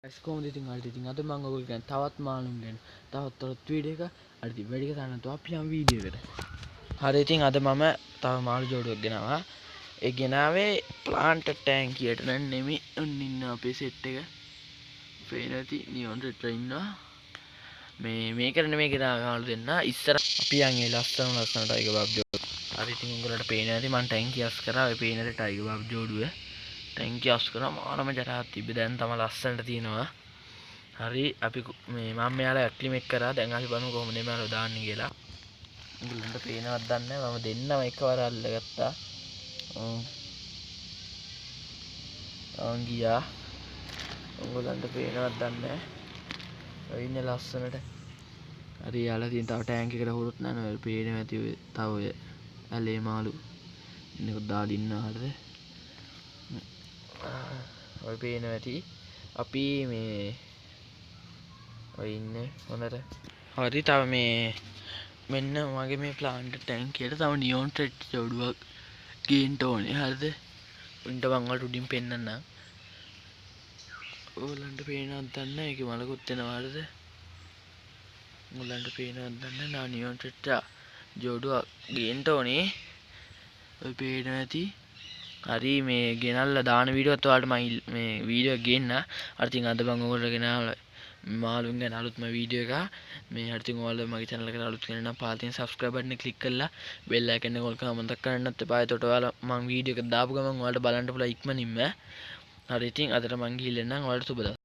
කොහොමද ඉතින් අද මම ඔයගොල්ලෝ ගැන තවත් මාළුන් ගැන තවත් වීඩියෝ එක අර ඉතින් වැඩි කතා නැතුව අපි යමු වීඩියෝ එකට. හරි ඉතින් අද මම තව මාළු ජෝඩුවක් ගෙනාවා. ඒ ගෙනාවේ ප්ලාන්ට් ටැංකියට නෙමෙයි. ඔන්න ඉන්න අපේ සෙට් එක. පේන ඇති නියොන් රෙඩ් ඉන්නවා. මේකට නෙමෙයි ගෙනාවේ මාළු දෙන්න. ඉස්සර අපි යන් ඒ ලස්සන ටයිගර් බබ් ජෝඩුව. හරි ඉතින් උඹලට පේන ඇති මම ටැංකිය අස් කරා. ඔය පේන ඇති ටයිගර් බබ් ජෝඩුව. ටැංකිය අස් කරා මානම ජරාවක් තිබ්බේ. දැන් තමයි ලස්සනට තියෙනවා. හරි අපි මේ මම මෙයාලා ඇක්ලිමේට් කරා. දැන් අපි බලමු කොහොමද මෙයාලා දාන්නේ කියලා. උඹලන්ට පේනවද දන්නේ නැහැ. මම දෙන්නම එකවර අල්ලගත්තා. ගියා. උඹලන්ට පේනවද දන්නේ නැහැ. ඔය ඉන්නේ ලස්සනට. හරි යාලා තියෙන තව ටැංක් එකකට හොරොත් නැහැ. ඔය පේනවා ඇති ඔය තව ඔය ඇලේ මාළු. ඉන්නකො දාලා ඉන්නවා හරිද? ඔය පේනවා ඇති. අපි මේ ඔය ඉන්නේ හොඳට. හරි තව මේ මෙන්න මගේ මේ ප්ලාන්ට් ටැංකියට තව නියොන් රෙඩ් ජෝඩුවක් ගේන්න ඕනේ. හරිද? උන්ට මම වලට උඩින් පෙන්නන්නම්. ඕලන්ට පේනවද දන්නේ නැහැ. ඒකේ මලකුත් එනවා හරිද? උඹලන්ට පේනවද දන්නේ නැහැ. නියොන් රෙඩ් ජෝඩුවක් ගේන්න ඕනේ. ඔය පේනවා ඇති. හරි මේ ගෙනල්ලා දාන වීඩියෝත් ඔයාලට මම මේ වීඩියෝ එක ගේන්න. අර ඉතින් අද මම ඔයාලට ගෙනාවා මාළුන් ගැන අලුත්ම වීඩියෝ එක. මේ හරි ඉතින් ඔයාලා මගේ channel එකට අලුත් කෙනෙක් නම් පහළ තියෙන subscribe button එක click කරලා bell icon එක ඔයාලා මතක් කරන්නත් එපා. එතකොට ඔයාලා මම වීඩියෝ එක දාපු ගමන් ඔයාලට බලන්න පුළුවන් ඉක්මනින්ම. හරි ඉතින් අදට මං ගිහින් එන්නම්. ඔයාලට සුබ දවසක්.